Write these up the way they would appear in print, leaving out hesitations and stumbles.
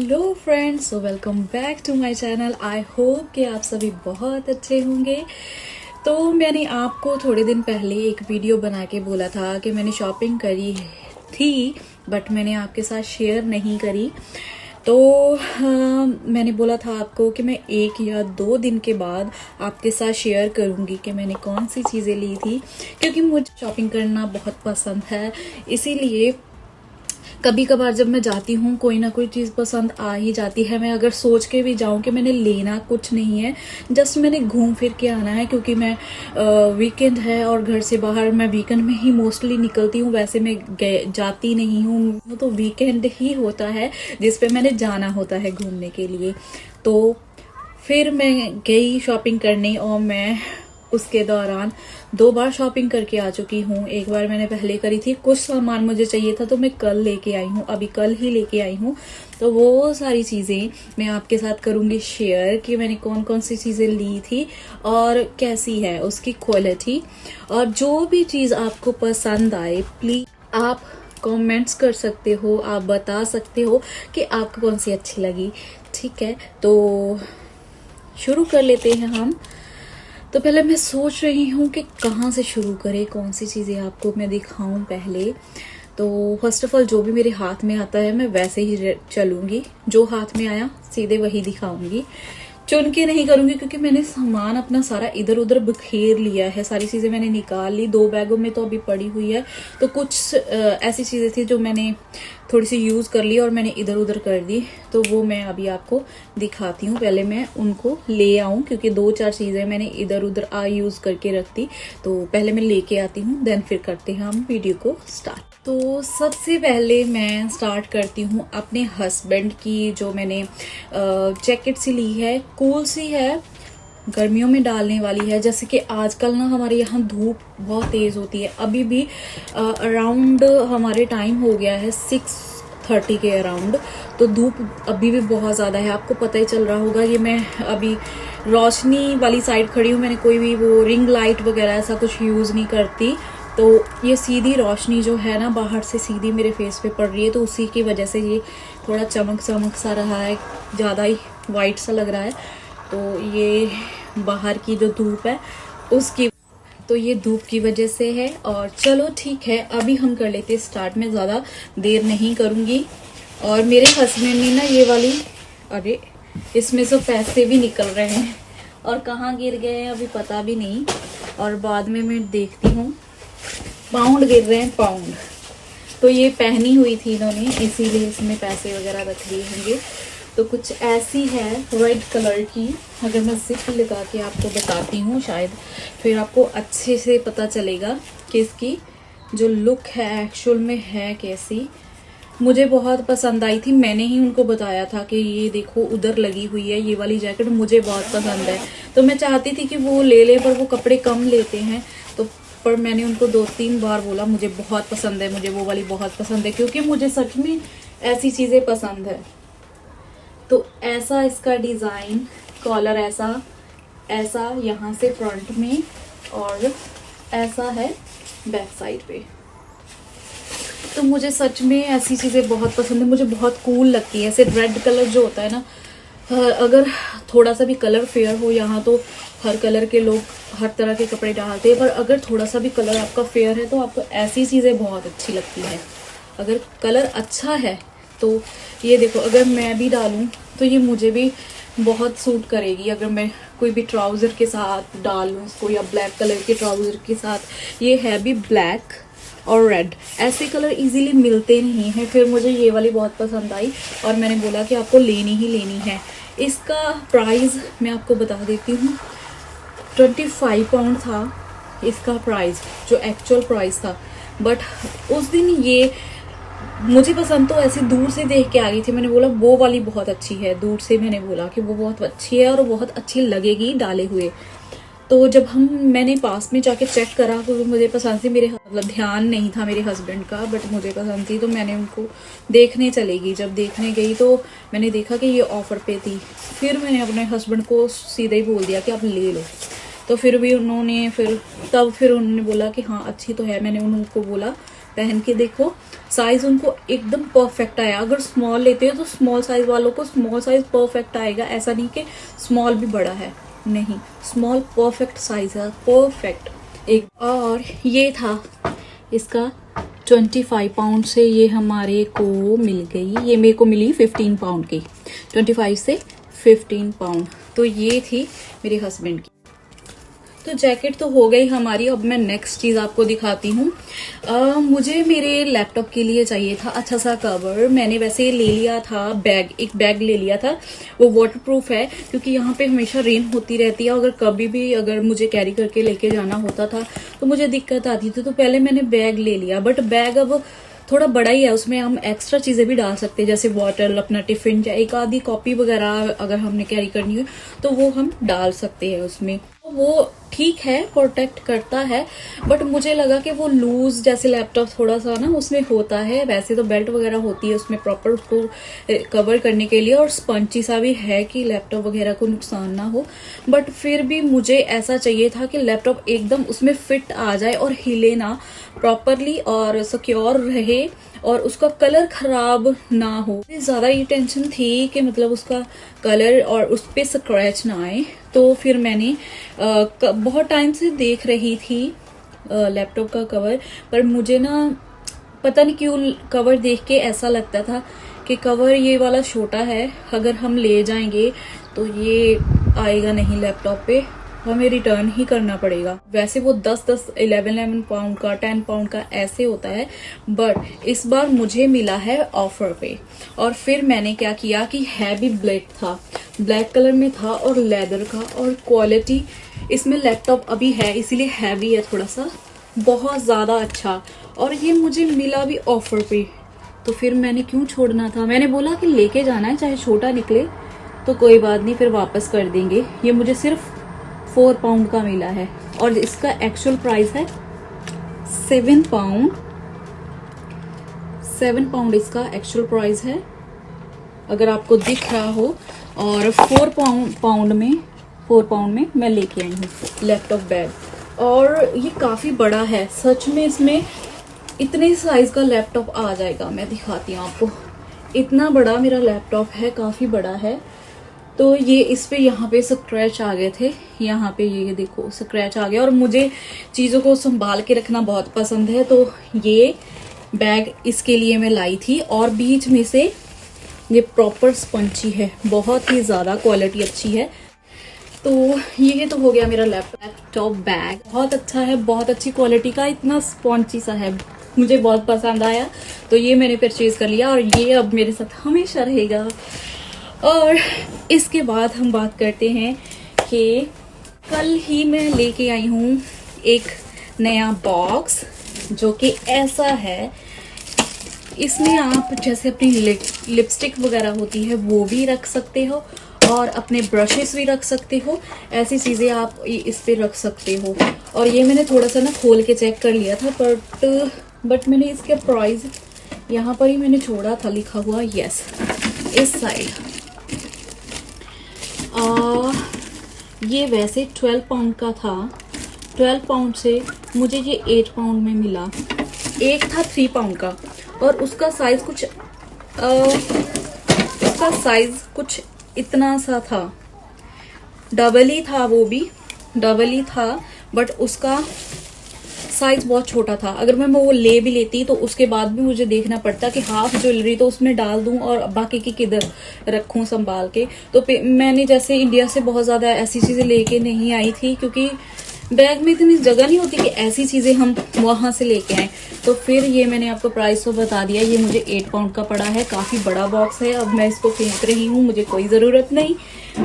Hello friends, welcome back to my channel. I hope कि आप सभी बहुत अच्छे होंगे। तो मैंने आपको थोड़े दिन पहले एक वीडियो बना के बोला था कि मैंने शॉपिंग करी थी, बट मैंने आपके साथ शेयर नहीं करी। तो मैंने बोला था आपको कि मैं 1 या 2 दिन के बाद आपके साथ शेयर करूंगी कि मैंने कौन सी चीज़ें ली थी, क्योंकि मुझे शॉपिंग करना बहुत पसंद है। इसीलिए कभी कभार जब मैं जाती हूँ कोई ना कोई चीज़ पसंद आ ही जाती है। मैं अगर सोच के भी जाऊँ कि मैंने लेना कुछ नहीं है, जस्ट मैंने घूम फिर के आना है, क्योंकि मैं वीकेंड है और घर से बाहर मैं वीकेंड में ही मोस्टली निकलती हूँ। वैसे मैं जाती नहीं हूँ, वो तो वीकेंड ही होता है जिस पे मैंने जाना होता है घूमने के लिए। तो फिर मैं गई शॉपिंग करने और मैं उसके दौरान 2 बार शॉपिंग करके आ चुकी हूँ। एक बार मैंने पहले करी थी, कुछ सामान मुझे चाहिए था तो मैं कल लेके आई हूँ, अभी कल ही लेके आई हूँ। तो वो सारी चीज़ें मैं आपके साथ करूँगी शेयर कि मैंने कौन कौन सी चीज़ें ली थी और कैसी है उसकी क्वालिटी। और जो भी चीज़ आपको पसंद आए प्लीज़ आप कमेंट्स कर सकते हो, आप बता सकते हो कि आपको कौन सी अच्छी लगी। ठीक है, तो शुरू कर लेते हैं हम। तो पहले मैं सोच रही हूँ कि कहाँ से शुरू करें, कौन सी चीज़ें आपको मैं दिखाऊं पहले। तो फर्स्ट ऑफ ऑल जो भी मेरे हाथ में आता है मैं वैसे ही चलूँगी, जो हाथ में आया सीधे वही दिखाऊंगी, चुन के नहीं करूँगी, क्योंकि मैंने सामान अपना सारा इधर उधर बिखेर लिया है। सारी चीज़ें मैंने निकाल ली, 2 बैगों में तो अभी पड़ी हुई है। तो कुछ ऐसी चीज़ें थी जो मैंने थोड़ी सी यूज़ कर ली और मैंने इधर उधर कर दी, तो वो मैं अभी आपको दिखाती हूँ। पहले मैं उनको ले आऊँ, क्योंकि 2-4 चीज़ें मैंने इधर उधर यूज़ करके रख दी। तो पहले मैं लेके आती हूँ, देन फिर करते हैं हम वीडियो को स्टार्ट। तो सबसे पहले मैं स्टार्ट करती हूँ अपने हस्बैंड की, जो मैंने जैकेट सी ली है, कूल सी है, गर्मियों में डालने वाली है। जैसे कि आजकल ना हमारे यहाँ धूप बहुत तेज़ होती है। अभी भी अराउंड हमारे टाइम हो गया है 6:30 के अराउंड, तो धूप अभी भी बहुत ज़्यादा है। आपको पता ही चल रहा होगा, ये मैं अभी रोशनी वाली साइड खड़ी हूँ। मैंने कोई भी वो रिंग लाइट वगैरह ऐसा कुछ यूज़ नहीं करती। तो ये सीधी रोशनी जो है ना बाहर से सीधी मेरे फेस पे पड़ रही है, तो उसी की वजह से ये थोड़ा चमक चमक सा रहा है, ज़्यादा ही वाइट सा लग रहा है। तो ये बाहर की जो धूप है उसकी, तो ये धूप की वजह से है। और चलो ठीक है, अभी हम कर लेते हैं स्टार्ट। में ज़्यादा देर नहीं करूँगी। और मेरे हस्बैंड ने ना ये वाली, अरे इसमें से पैसे भी निकल रहे हैं और कहाँ गिर गए हैं अभी पता भी नहीं, और बाद में मैं देखती हूँ। पाउंड गिर रहे हैं, पाउंड। तो ये पहनी हुई थी इन्होंने, इसीलिए इसमें पैसे वगैरह रख लिए होंगे। तो कुछ ऐसी है रेड कलर की। अगर मैं जिप लगा के आपको बताती हूँ, शायद फिर आपको अच्छे से पता चलेगा कि इसकी जो लुक है एक्चुअल में है कैसी। मुझे बहुत पसंद आई थी, मैंने ही उनको बताया था कि ये देखो उधर लगी हुई है, ये वाली जैकेट मुझे बहुत पसंद है। तो मैं चाहती थी कि वो ले लें, पर वो कपड़े कम लेते हैं। तो पर मैंने उनको 2-3 बार बोला मुझे बहुत पसंद है, मुझे वो वाली बहुत पसंद है, क्योंकि मुझे सच में ऐसी चीज़ें पसंद है। तो ऐसा इसका डिज़ाइन, कॉलर ऐसा ऐसा यहाँ से फ्रंट में, और ऐसा है बैक साइड पे। तो मुझे सच में ऐसी चीज़ें बहुत पसंद है, मुझे बहुत कूल लगती है। ऐसे रेड कलर जो होता है ना, अगर थोड़ा सा भी कलर फेयर हो, यहाँ तो हर कलर के लोग हर तरह के कपड़े डालते हैं, पर अगर थोड़ा सा भी कलर आपका फेयर है तो आपको ऐसी चीज़ें बहुत अच्छी लगती हैं। अगर कलर अच्छा है तो ये देखो, अगर मैं भी डालूं तो ये मुझे भी बहुत सूट करेगी। अगर मैं कोई भी ट्राउज़र के साथ डालूं इसको, या ब्लैक कलर के ट्राउज़र के साथ। ये है भी ब्लैक और रेड, ऐसे कलर इजीली मिलते नहीं हैं। फिर मुझे ये वाली बहुत पसंद आई और मैंने बोला कि आपको लेनी ही लेनी है। इसका प्राइस मैं आपको बता देती हूँ, 25 पाउंड था इसका प्राइस, जो एक्चुअल प्राइस था। बट उस दिन ये मुझे पसंद तो ऐसे दूर से देख के आ गई थी। मैंने बोला वो वाली बहुत अच्छी है, दूर से मैंने बोला कि वो बहुत अच्छी है और बहुत अच्छी लगेगी डाले हुए। तो जब मैंने पास में जाके चेक करा तो मुझे पसंद थी। मेरे मतलब ध्यान नहीं था मेरे हस्बैंड का, बट मुझे पसंद थी, तो मैंने उनको देखने चली गई। जब देखने गई तो मैंने देखा कि ये ऑफर पे थी। फिर मैंने अपने हस्बैंड को सीधे ही बोल दिया कि आप ले लो। तो फिर भी उन्होंने फिर उन्होंने बोला कि हाँ अच्छी तो है। मैंने उनको बोला पहन के देखो, साइज उनको एकदम परफेक्ट आया। अगर स्मॉल लेते हो तो स्मॉल साइज वालों को स्मॉल साइज परफेक्ट आएगा, ऐसा नहीं कि स्मॉल भी बड़ा है, नहीं, स्मॉल परफेक्ट साइज है, परफेक्ट एक। और ये था इसका 25 पाउंड से ये हमारे को मिल गई, ये मेरे को मिली 15 पाउंड की, 25 से 15 पाउंड। तो ये थी मेरे हस्बैंड की। तो जैकेट तो हो गई हमारी। अब मैं नेक्स्ट चीज आपको दिखाती हूँ। मुझे मेरे लैपटॉप के लिए चाहिए था अच्छा सा कवर। मैंने वैसे ले लिया था बैग, एक बैग ले लिया था, वो वाटरप्रूफ है क्योंकि यहाँ पे हमेशा रेन होती रहती है। अगर कभी भी अगर मुझे कैरी करके लेके जाना होता था तो मुझे दिक्कत आती थी, तो पहले मैंने बैग ले लिया। बट बैग अब थोड़ा बड़ा ही है, उसमें हम एक्स्ट्रा चीजें भी डाल सकते हैं, जैसे बॉटल, अपना टिफिन या एक आधी कॉपी वगैरह अगर हमने कैरी करनी हो तो वो हम डाल सकते हैं उसमें। वो ठीक है, प्रोटेक्ट करता है, बट मुझे लगा कि वो लूज जैसे लैपटॉप थोड़ा सा ना उसमें होता है। वैसे तो बेल्ट वगैरह होती है उसमें प्रॉपर उसको कवर करने के लिए, और स्पंची सा भी है कि लैपटॉप वगैरह को नुकसान ना हो। बट फिर भी मुझे ऐसा चाहिए था कि लैपटॉप एकदम उसमें फिट आ जाए और हिले ना प्रॉपरली, और सिक्योर रहे, और उसका कलर खराब ना हो। ज्यादा ये टेंशन थी कि मतलब उसका कलर और उस पे स्क्रैच ना आए। तो फिर मैंने बहुत टाइम से देख रही थी लैपटॉप का कवर, पर मुझे ना पता नहीं क्यों कवर देख के ऐसा लगता था कि कवर ये वाला छोटा है, अगर हम ले जाएंगे तो ये आएगा नहीं लैपटॉप पे, हमें रिटर्न ही करना पड़ेगा। वैसे वो 10-10, 11 पाउंड का, 10 पाउंड का ऐसे होता है, बट इस बार मुझे मिला है ऑफर पे। और फिर मैंने क्या किया कि हैवी ब्लैक था, ब्लैक कलर में था और लेदर का, और क्वालिटी इसमें लैपटॉप अभी है इसीलिए हैवी है थोड़ा सा, बहुत ज्यादा अच्छा। और ये मुझे मिला भी ऑफर पे, तो फिर मैंने क्यों छोड़ना था। मैंने बोला कि लेके जाना है, चाहे छोटा निकले तो कोई बात नहीं, फिर वापस कर देंगे। ये मुझे सिर्फ 4 पाउंड का मिला है, और इसका एक्चुअल प्राइस है 7 पाउंड। 7 पाउंड इसका एक्चुअल प्राइस है, अगर आपको दिख रहा हो। और 4 पाउंड में मैं लेके आई हूँ लैपटॉप बैग, और ये काफी बड़ा है सच में। इसमें इतने साइज का लैपटॉप आ जाएगा, मैं दिखाती हूँ आपको। इतना बड़ा मेरा लैपटॉप है, काफी बड़ा है। तो ये इस पे यहाँ पे स्क्रैच आ गए थे, यहाँ पे ये देखो स्क्रैच आ गया। और मुझे चीजों को संभाल के रखना बहुत पसंद है, तो ये बैग इसके लिए मैं लाई थी। और बीच में से ये प्रॉपर स्पंची है, बहुत ही ज्यादा क्वालिटी अच्छी है। तो ये तो हो गया मेरा लैपटॉप बैग, बहुत अच्छा है, बहुत अच्छी क्वालिटी का, इतना स्पॉन्ची सा है, मुझे बहुत पसंद आया। तो ये मैंने परचेज कर लिया, और ये अब मेरे साथ हमेशा रहेगा। और इसके बाद हम बात करते हैं कि कल ही मैं लेके आई हूँ एक नया बॉक्स, जो कि ऐसा है। इसमें आप जैसे अपनी लिपस्टिक वगैरह होती है वो भी रख सकते हो, और अपने ब्रशेस भी रख सकते हो, ऐसी चीजें आप इस पे रख सकते हो। और ये मैंने थोड़ा सा ना खोल के चेक कर लिया था, बट मैंने इसके प्राइस यहाँ पर ही मैंने छोड़ा था लिखा हुआ, यस, इस साइड। ये वैसे 12 पाउंड का था, 12 पाउंड से मुझे ये 8 पाउंड में मिला। एक था 3 पाउंड का, और उसका साइज कुछ इतना सा था, डबल ही था, वो भी डबल ही था, बट उसका साइज बहुत छोटा था। अगर मैं वो ले भी लेती तो उसके बाद भी मुझे देखना पड़ता कि हाफ ज्वेलरी तो उसमें डाल दूं और बाकी की किधर रखूं संभाल के। तो मैंने जैसे इंडिया से बहुत ज्यादा ऐसी चीजें लेके नहीं आई थी, क्योंकि बैग में इतनी जगह नहीं होती कि ऐसी चीजें हम वहां से लेके आए। तो फिर ये मैंने आपको प्राइस तो बता दिया, ये मुझे 8 पाउंड का पड़ा है, काफी बड़ा बॉक्स है। अब मैं इसको फेंक रही हूँ, मुझे कोई जरूरत नहीं।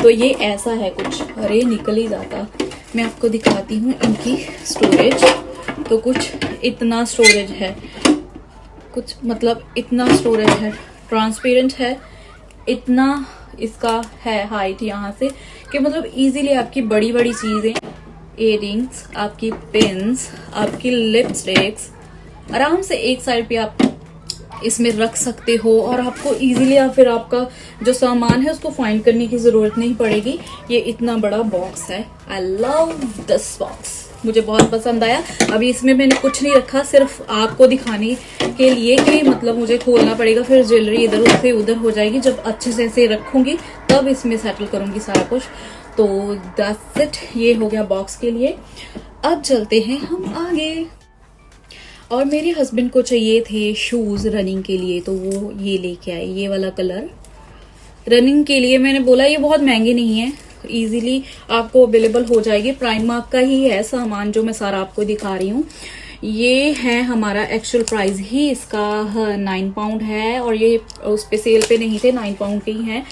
तो ये ऐसा है कुछ, अरे निकल ही जाता। मैं आपको दिखाती हूँ इनकी स्टोरेज। तो कुछ इतना स्टोरेज है, कुछ मतलब इतना स्टोरेज है, ट्रांसपेरेंट है, इतना इसका है हाइट यहाँ से कि मतलब इजीली आपकी बड़ी बड़ी चीजें, इयररिंग्स, आपकी पिन्स, आपकी लिपस्टिक्स आराम से एक साइड पे आप इसमें रख सकते हो, और आपको इजीली या फिर आपका जो सामान है उसको फाइंड करने की जरूरत नहीं पड़ेगी। ये इतना बड़ा बॉक्स है, आई लव दिस बॉक्स। मुझे बहुत पसंद आया। अभी इसमें मैंने कुछ नहीं रखा, सिर्फ आपको दिखाने के लिए कि मतलब मुझे खोलना पड़ेगा, फिर ज्वेलरी इधर से उधर हो जाएगी। जब अच्छे से ऐसे रखूंगी तब इसमें सेटल करूंगी सारा कुछ। तो दैट्स इट, ये हो गया बॉक्स के लिए। अब चलते हैं हम आगे। और मेरे हस्बैंड को चाहिए थे शूज रनिंग के लिए, तो वो ये लेके आए, ये वाला कलर रनिंग के लिए। मैंने बोला ये बहुत महंगे नहीं है, इजीली आपको अवेलेबल हो जाएगी। प्राइमार्क का ही है सामान जो मैं सारा आपको दिखा रही हूँ। ये है हमारा एक्चुअल प्राइस ही इसका 9 पाउंड है, और ये उस पे सेल पे नहीं थे, 9 पाउंड के ही है।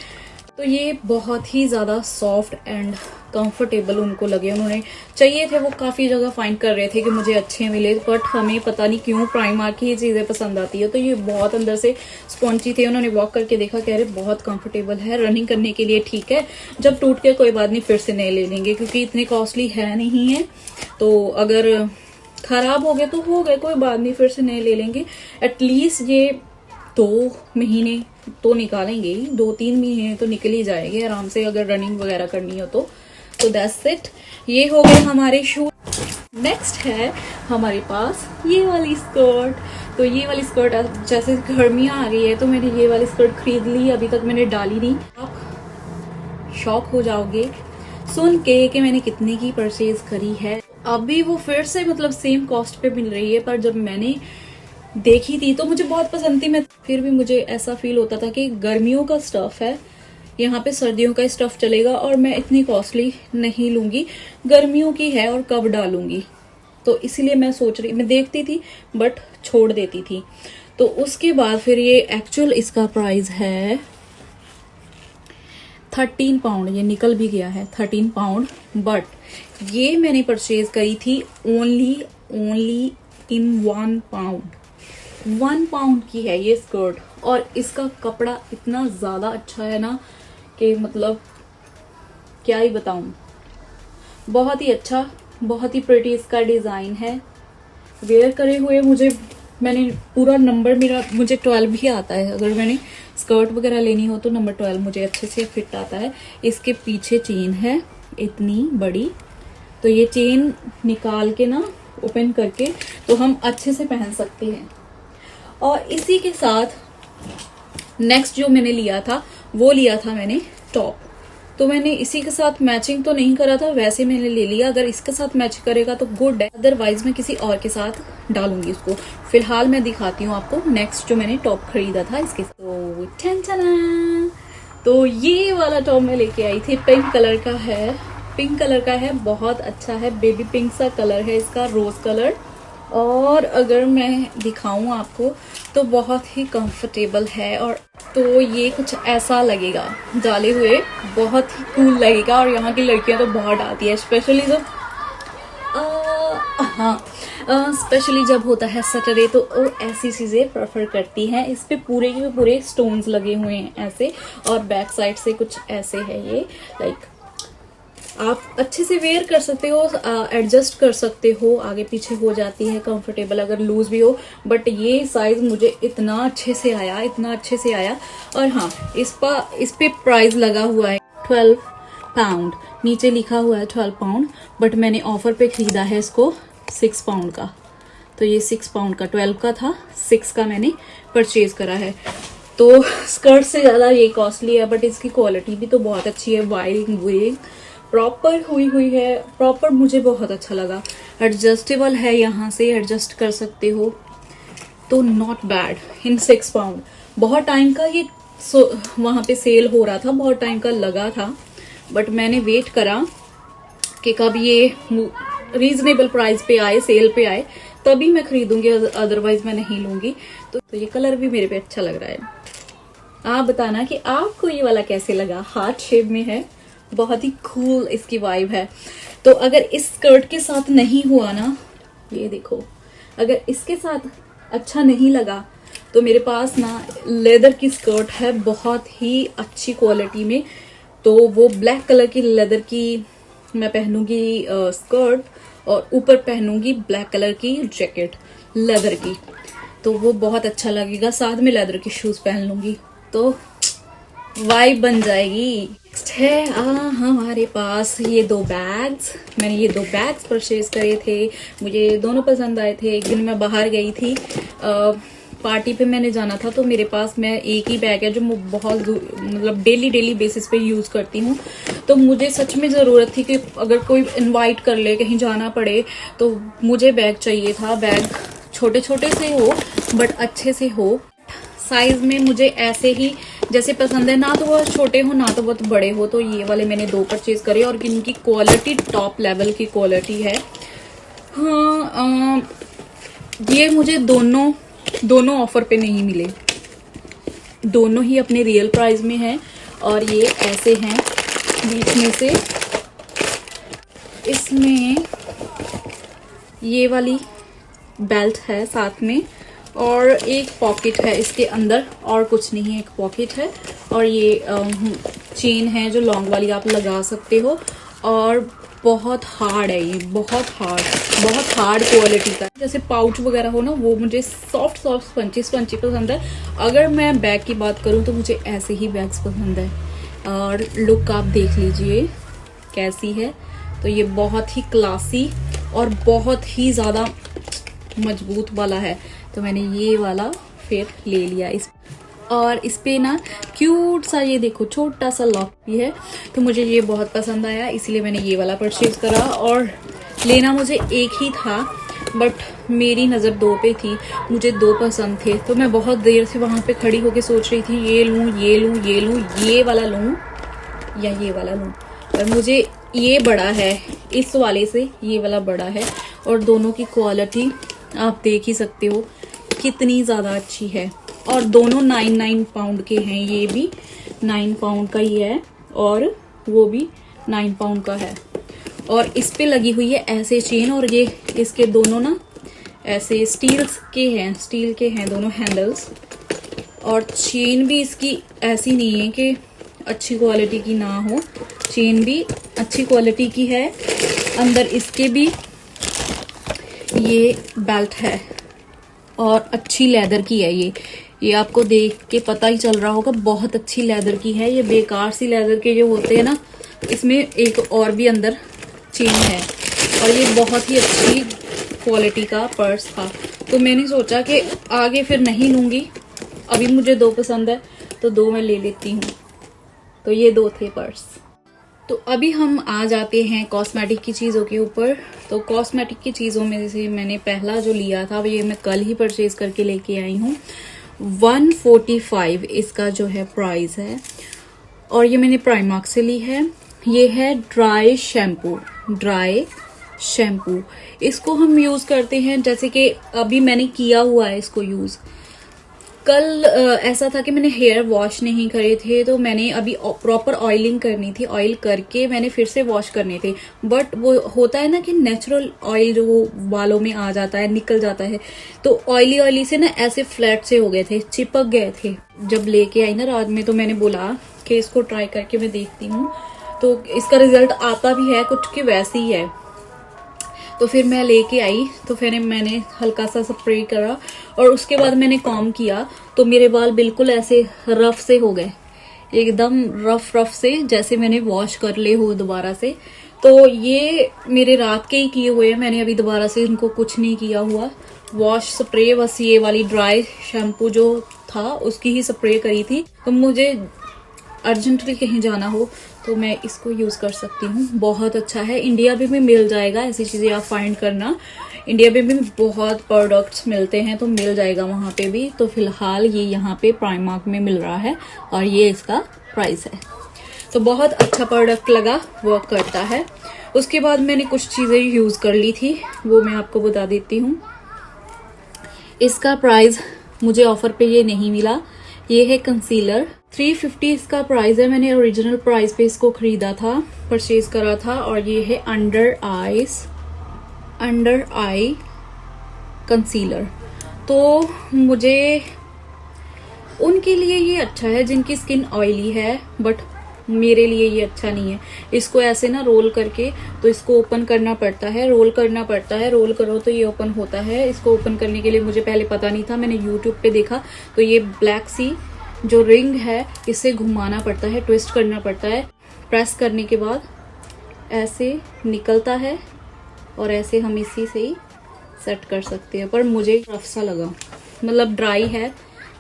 तो ये बहुत ही ज्यादा सॉफ्ट एंड कंफर्टेबल उनको लगे। उन्होंने चाहिए थे, वो काफी जगह फाइंड कर रहे थे कि मुझे अच्छे मिले, बट हमें पता नहीं क्यों प्राइमार्क की ये चीजें पसंद आती है। तो ये बहुत अंदर से स्पॉन्जी थे। उन्होंने वॉक करके देखा, कह रहे बहुत कंफर्टेबल है, रनिंग करने के लिए ठीक है। जब टूट के कोई बात नहीं, फिर से नए ले लेंगे, क्योंकि इतने कॉस्टली है नहीं है। तो अगर खराब हो गए तो हो गए, कोई बात नहीं, फिर से नए ले लेंगे। एटलीस्ट ये 2 महीने तो निकालेंगे ही, 2-3 महीने तो निकल ही जाएंगे आराम से, अगर रनिंग वगैरह करनी हो तो। दैट्स इट, ये हो गए हमारे शूज। नेक्स्ट है हमारे पास ये वाली स्कर्ट। तो ये वाली स्कर्ट, जैसे गर्मियां आ गई है तो मैंने ये वाली स्कर्ट खरीद ली, अभी तक मैंने डाली नहीं। आप शॉक हो जाओगे सुन के कि मैंने कितने की परचेज करी है। अभी वो फिर से मतलब सेम कॉस्ट पे मिल रही है, पर जब मैंने देखी थी तो मुझे बहुत पसंद थी। मैं फिर भी मुझे ऐसा फील होता था कि गर्मियों का स्टफ है, यहाँ पे सर्दियों का स्टफ चलेगा, और मैं इतनी कॉस्टली नहीं लूंगी, गर्मियों की है और कब डालूंगी। तो इसीलिए मैं सोच रही, मैं देखती थी बट छोड़ देती थी। तो उसके बाद फिर ये एक्चुअल इसका प्राइस है 13 पाउंड, ये निकल भी गया है 13 पाउंड। बट ये मैंने परचेज करी थी ओनली इन 1 पाउंड। 1 पाउंड की है ये स्कर्ट, और इसका कपड़ा इतना ज्यादा अच्छा है ना कि मतलब क्या ही बताऊं। बहुत ही अच्छा, बहुत ही प्रिटी इसका डिजाइन है। वेयर करे हुए मैंने पूरा नंबर, मुझे 12 ही आता है। अगर मैंने स्कर्ट वगैरह लेनी हो तो नंबर 12 मुझे अच्छे से फिट आता है। इसके पीछे चेन है इतनी बड़ी, तो ये चेन निकाल के ना, ओपन करके, तो हम अच्छे से पहन सकते हैं। और इसी के साथ नेक्स्ट जो मैंने लिया था, वो लिया था मैंने टॉप। तो मैंने इसी के साथ मैचिंग तो नहीं करा था, वैसे मैंने ले लिया। अगर इसके साथ मैच करेगा तो गुड है, अदरवाइज मैं किसी और के साथ डालूंगी उसको। फिलहाल मैं दिखाती हूँ आपको नेक्स्ट जो मैंने टॉप खरीदा था इसके। तो तो ये वाला टॉप मैं लेके आई थी, पिंक कलर का है। पिंक कलर का है, बहुत अच्छा है, बेबी पिंक सा कलर है इसका, रोज कलर। और अगर मैं दिखाऊं आपको तो बहुत ही कंफर्टेबल है। और तो ये कुछ ऐसा लगेगा डाले हुए, बहुत ही कूल लगेगा। और यहाँ की लड़कियां तो बहुत डालती है, स्पेशली जब स्पेशली जब होता है सैटरडे, तो वो ऐसी चीजें प्रेफर करती हैं। इस पे पूरे के पूरे स्टोन्स लगे हुए हैं ऐसे, और बैक साइड से कुछ ऐसे है ये। लाइक आप अच्छे से वेयर कर सकते हो, एडजस्ट कर सकते हो, आगे पीछे हो जाती है कंफर्टेबल, अगर लूज भी हो। बट ये साइज मुझे इतना अच्छे से आया, इतना अच्छे से आया। और हाँ, इस पे प्राइस लगा हुआ है 12 पाउंड, नीचे लिखा हुआ है 12 पाउंड। बट मैंने ऑफर पे खरीदा है इसको 6 पाउंड का। तो ये 6 पाउंड का, 12 का था, 6 का मैंने परचेज करा है। तो स्कर्ट से ज्यादा ये कॉस्टली है, बट इसकी क्वालिटी भी तो बहुत अच्छी है। वाइड प्रॉपर हुई है, प्रॉपर मुझे बहुत अच्छा लगा। एडजस्टेबल है, यहाँ से एडजस्ट कर सकते हो, तो नॉट बैड इन 6 पाउंड। बहुत टाइम का ये वहां पे सेल हो रहा था, बहुत टाइम का लगा था, बट मैंने वेट करा कि कब ये रीजनेबल प्राइस पे आए, सेल पे आए, तभी मैं खरीदूंगी, अदरवाइज मैं नहीं लूंगी। तो ये कलर भी मेरे पे अच्छा लग रहा है। आप बताना कि आपको ये वाला कैसे लगा। हार्ट शेप में है, बहुत ही कूल इसकी वाइब है। तो अगर इस स्कर्ट के साथ नहीं हुआ ना, ये देखो, अगर इसके साथ अच्छा नहीं लगा, तो मेरे पास ना लेदर की स्कर्ट है बहुत ही अच्छी क्वालिटी में। तो वो ब्लैक कलर की लेदर की मैं पहनूंगी स्कर्ट, और ऊपर पहनूंगी ब्लैक कलर की जैकेट लेदर की, तो वो बहुत अच्छा लगेगा। साथ में लेदर के शूज पहन लूंगी, तो वाइब बन जाएगी। नेक्स्ट है हमारे पास ये 2 बैग्स। मैंने ये 2 बैग्स परचेज करे थे, मुझे दोनों पसंद आए थे। एक दिन मैं बाहर गई थी, पार्टी पे मैंने जाना था, तो मेरे पास मैं एक ही बैग है जो मैं बहुत मतलब डेली बेसिस पे यूज करती हूँ। तो मुझे सच में ज़रूरत थी कि अगर कोई इनवाइट कर ले, कहीं जाना पड़े, तो मुझे बैग चाहिए था। बैग छोटे छोटे से हो बट अच्छे से हो। साइज में मुझे ऐसे ही जैसे पसंद है, ना तो बहुत छोटे हो ना तो बहुत बड़े हो। तो ये वाले मैंने 2 परचेज करे और इनकी क्वालिटी टॉप लेवल की क्वालिटी है। हाँ, ये मुझे दोनों ऑफर पे नहीं मिले, दोनों ही अपने रियल प्राइस में हैं। और ये ऐसे हैं, बीच में से इसमें ये वाली बेल्ट है साथ में, और एक पॉकेट है इसके अंदर, और कुछ नहीं है, एक पॉकेट है। और ये चेन है जो लॉन्ग वाली आप लगा सकते हो। और बहुत हार्ड है ये, बहुत हार्ड क्वालिटी का। जैसे पाउच वगैरह हो ना, वो मुझे सॉफ्ट स्पंची पसंद है। अगर मैं बैग की बात करूँ तो मुझे ऐसे ही बैग्स पसंद है। और लुक आप देख लीजिए कैसी है। तो ये बहुत ही क्लासी और बहुत ही ज़्यादा मजबूत वाला है, तो मैंने ये वाला फिर ले लिया। और इस पे ना क्यूट सा, ये देखो छोटा सा लॉक भी है, तो मुझे ये बहुत पसंद आया, इसलिए मैंने ये वाला परचेज करा। और लेना मुझे एक ही था, बट मेरी नज़र 2 पे थी, मुझे 2 पसंद थे। तो मैं बहुत देर से वहाँ पे खड़ी होके सोच रही थी ये लूँ, ये वाला लूँ या ये वाला लूँ। और मुझे ये बड़ा है, इस वाले से ये वाला बड़ा है। और दोनों की क्वालिटी आप देख ही सकते हो कितनी ज़्यादा अच्छी है। और दोनों 9 पाउंड के हैं, ये भी 9 पाउंड का ही है और वो भी 9 पाउंड का है। और इस पे लगी हुई है ऐसे चेन, और ये इसके दोनों ना ऐसे स्टील के हैं दोनों हैंडल्स। और चेन भी इसकी ऐसी नहीं है कि अच्छी क्वालिटी की ना हो, चेन भी अच्छी क्वालिटी की है। अंदर इसके भी ये बेल्ट है और अच्छी लेदर की है। ये आपको देख के पता ही चल रहा होगा, बहुत अच्छी लेदर की है। ये बेकार सी लेदर के जो होते हैं ना, इसमें एक और भी अंदर चेन है। और ये बहुत ही अच्छी क्वालिटी का पर्स था, तो मैंने सोचा कि आगे फिर नहीं लूँगी। अभी मुझे 2 पसंद है तो 2 मैं ले लेती हूँ। तो ये 2 थे पर्स। तो अभी हम आ जाते हैं कॉस्मेटिक की चीज़ों के ऊपर। तो कॉस्मेटिक की चीज़ों में से मैंने पहला जो लिया था, ये मैं कल ही परचेज करके लेके आई हूँ। 145 इसका जो है प्राइस है, और ये मैंने प्राइमार्क से ली है। ये है ड्राई शैम्पू। इसको हम यूज़ करते हैं, जैसे कि अभी मैंने किया हुआ है इसको यूज़। कल ऐसा था कि मैंने हेयर वॉश नहीं करे थे, तो मैंने अभी प्रॉपर ऑयलिंग करनी थी, ऑयल करके मैंने फिर से वॉश करने थे। बट वो होता है ना कि नेचुरल ऑयल जो वो बालों में आ जाता है, निकल जाता है, तो ऑयली से ना ऐसे फ्लैट से हो गए थे, चिपक गए थे। जब लेके आई ना रात में, तो मैंने बोला कि इसको ट्राई करके मैं देखती हूँ। तो इसका रिजल्ट आता भी है कुछ कि वैसे ही है। तो फिर मैं लेके आई, तो फिर मैंने हल्का सा स्प्रे करा और उसके बाद मैंने कॉम किया, तो मेरे बाल बिल्कुल ऐसे रफ से हो गए, एकदम रफ से, जैसे मैंने वॉश कर ले हो दोबारा से। तो ये मेरे रात के ही किए हुए हैं, मैंने अभी दोबारा से इनको कुछ नहीं किया हुआ। वॉश स्प्रे बस ये वाली ड्राई शैम्पू जो था उसकी ही स्प्रे करी थी। तो मुझे अर्जेंटली कहीं जाना हो तो मैं इसको यूज़ कर सकती हूँ, बहुत अच्छा है। इंडिया में भी मिल जाएगा, ऐसी चीज़ें आप फाइंड करना, इंडिया में भी बहुत प्रोडक्ट्स मिलते हैं, तो मिल जाएगा वहाँ पे भी। तो फिलहाल ये यहाँ पे प्राइमार्क में मिल रहा है और ये इसका प्राइस है। तो बहुत अच्छा प्रोडक्ट लगा, वर्क करता है। उसके बाद मैंने कुछ चीज़ें यूज़ कर ली थी, वो मैं आपको बता देती हूँ। इसका प्राइस मुझे ऑफर पे ये नहीं मिला। ये है कंसीलर, 350 इसका प्राइस है। मैंने ओरिजिनल प्राइस पे इसको खरीदा था, परचेज करा था। और ये है अंडर आई कंसीलर। तो मुझे उनके लिए ये अच्छा है जिनकी स्किन ऑयली है, बट मेरे लिए ये अच्छा नहीं है। इसको ऐसे ना रोल करके, तो इसको ओपन करना पड़ता है, रोल करो तो ये ओपन होता है। इसको ओपन करने के लिए मुझे पहले पता नहीं था, मैंने यूट्यूब पे देखा, तो ये ब्लैक सी जो रिंग है इसे घुमाना पड़ता है, ट्विस्ट करना पड़ता है। प्रेस करने के बाद ऐसे निकलता है और ऐसे हम इसी से ही सेट कर सकते हैं। पर मुझे रफ सा लगा, मतलब ड्राई है,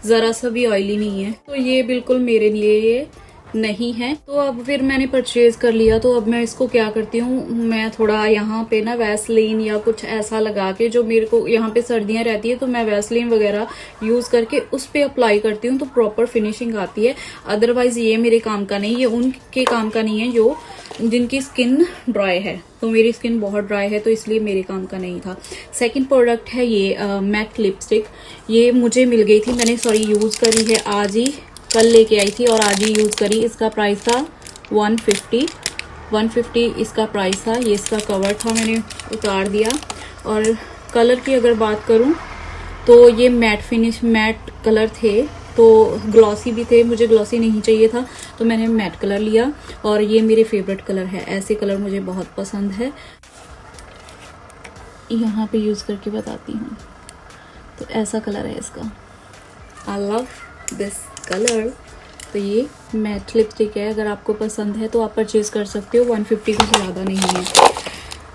ज़रा सा भी ऑयली नहीं है, तो ये बिल्कुल मेरे लिए ये नहीं है। तो अब फिर मैंने परचेज कर लिया, तो अब मैं इसको क्या करती हूँ, मैं थोड़ा यहाँ पे ना वैसलीन या कुछ ऐसा लगा के, जो मेरे को यहाँ पे सर्दियाँ रहती है तो मैं वैसलीन वगैरह यूज़ करके उस पर अप्लाई करती हूँ, तो प्रॉपर फिनिशिंग आती है। अदरवाइज ये मेरे काम का नहीं, ये उनके काम का नहीं है जो जिनकी स्किन ड्राई है। तो मेरी स्किन बहुत ड्राई है, तो इसलिए मेरे काम का नहीं था। सेकंड प्रोडक्ट है ये मैट लिपस्टिक। ये मुझे मिल गई थी, मैंने यूज़ करी है आज ही, कल लेके आई थी और आज ही यूज़ करी। इसका प्राइस था 150 इसका प्राइस था। ये इसका कवर था, मैंने उतार दिया। और कलर की अगर बात करूं तो ये मैट कलर थे, तो ग्लॉसी भी थे, मुझे ग्लॉसी नहीं चाहिए था तो मैंने मैट कलर लिया। और ये मेरे फेवरेट कलर है, ऐसे कलर मुझे बहुत पसंद है। यहाँ पे यूज़ करके बताती हूँ, तो ऐसा कलर है इसका, आई लव दिस कलर। तो ये मैट लिपस्टिक है, अगर आपको पसंद है तो आप परचेज कर सकते हो, 150 कुछ ज़्यादा नहीं है।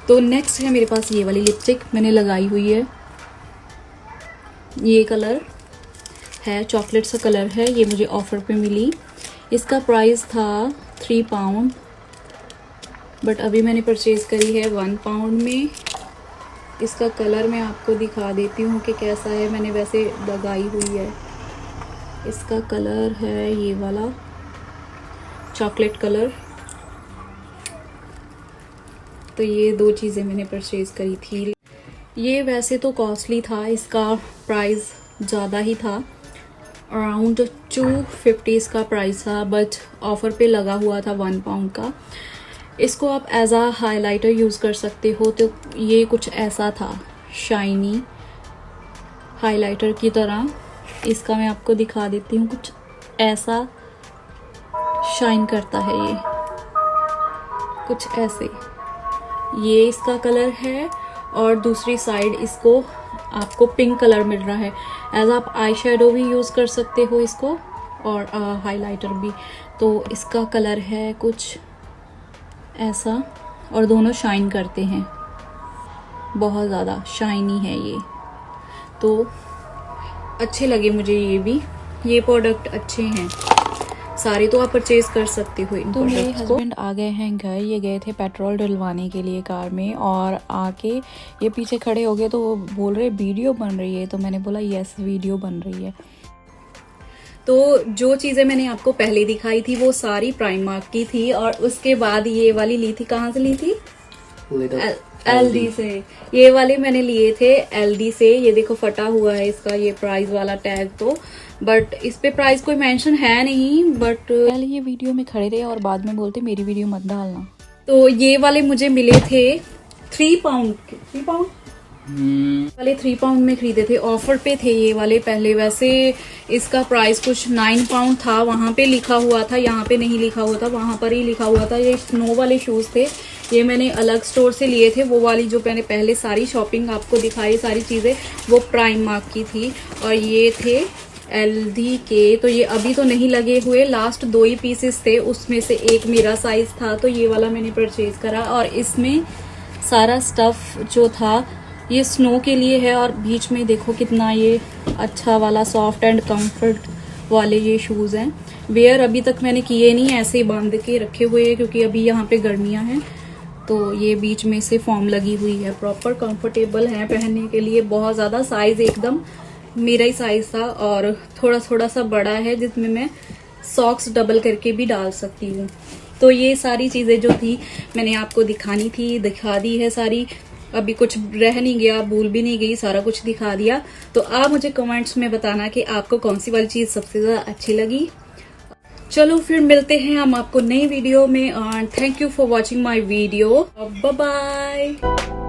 तो नेक्स्ट है मेरे पास ये वाली लिपस्टिक, मैंने लगाई हुई है। ये कलर है, चॉकलेट सा कलर है, ये मुझे ऑफर पे मिली। इसका प्राइस था 3 पाउंड, बट अभी मैंने परचेज करी है 1 पाउंड में। इसका कलर मैं आपको दिखा देती हूँ कि कैसा है, मैंने वैसे लगाई हुई है। इसका कलर है ये वाला चॉकलेट कलर। तो ये 2 चीज़ें मैंने परचेज करी थी। ये वैसे तो कॉस्टली था, इसका प्राइस ज़्यादा ही था, अराउंड 250 इसका प्राइस था, बट ऑफ़र पे लगा हुआ था 1 पाउंड का। इसको आप एज आ हाइलाइटर यूज़ कर सकते हो। तो ये कुछ ऐसा था, शाइनी हाइलाइटर की तरह। इसका मैं आपको दिखा देती हूँ, कुछ ऐसा शाइन करता है ये, कुछ ऐसे। ये इसका कलर है और दूसरी साइड इसको आपको पिंक कलर मिल रहा है। एज आप आई शेडो भी यूज़ कर सकते हो इसको, और हाइलाइटर भी। तो इसका कलर है कुछ ऐसा, और दोनों शाइन करते हैं, बहुत ज़्यादा शाइनी है ये। तो अच्छे लगे मुझे ये भी, ये प्रोडक्ट अच्छे हैं सारे, तो आप परचेज कर सकते हो इन। तो मेरे हस्बैंड आ गए हैं घर, ये गए थे पेट्रोल डलवाने के लिए कार में, और आके ये पीछे खड़े हो गए, तो वो बोल रहे वीडियो बन रही है। तो मैंने बोला यस वीडियो बन रही है। तो जो चीज़ें मैंने आपको पहले दिखाई थी वो सारी प्राइमार्क की थी, और उसके बाद ये वाली ली थी, कहाँ से ली थी? एलडी से। ये वाले मैंने लिए थे एलडी से। ये देखो फटा हुआ है इसका ये प्राइस वाला टैग, तो बट इस पे प्राइस कोई मेंशन है नहीं, बट पहले ये वीडियो में खड़े रहे और बाद में बोलते मेरी वीडियो मत डालना। तो ये वाले मुझे मिले थे 3 पाउंड वाले 3 पाउंड में खरीदे थे, ऑफर पे थे ये वाले पहले। वैसे इसका प्राइस कुछ 9 पाउंड था, वहां पे लिखा हुआ था, यहाँ पे नहीं लिखा हुआ था, वहां पर ही लिखा हुआ था। ये स्नो वाले शूज थे, ये मैंने अलग स्टोर से लिए थे। वो वाली जो मैंने पहले सारी शॉपिंग आपको दिखाई, सारी चीजें वो प्राइमार्क की थी। और ये थे एलडी के, तो ये अभी तो नहीं लगे हुए, लास्ट 2 ही पीसेस थे, उसमें से एक मेरा साइज था, तो ये वाला मैंने परचेज करा। और इसमें सारा स्टफ जो था ये स्नो के लिए है, और बीच में देखो कितना ये अच्छा वाला सॉफ्ट एंड कंफर्ट वाले ये शूज़ हैं। वेयर अभी तक मैंने किए नहीं, ऐसे ही बांध के रखे हुए हैं, क्योंकि अभी यहाँ पे गर्मियाँ हैं। तो ये बीच में से फॉर्म लगी हुई है, प्रॉपर कंफर्टेबल है पहनने के लिए, बहुत ज़्यादा। साइज़ एकदम मेरा ही साइज़ था, और थोड़ा सा बड़ा है, जिसमें मैं सॉक्स डबल करके भी डाल सकती हूँ। तो ये सारी चीज़ें जो थी मैंने आपको दिखानी थी, दिखा दी है सारी। अभी कुछ रह नहीं गया, भूल भी नहीं गई, सारा कुछ दिखा दिया। तो आप मुझे कमेंट्स में बताना कि आपको कौन सी वाली चीज़ सबसे ज़्यादा अच्छी लगी। चलो फिर मिलते हैं हम आपको नई वीडियो में। Thank you for watching my video. Bye bye.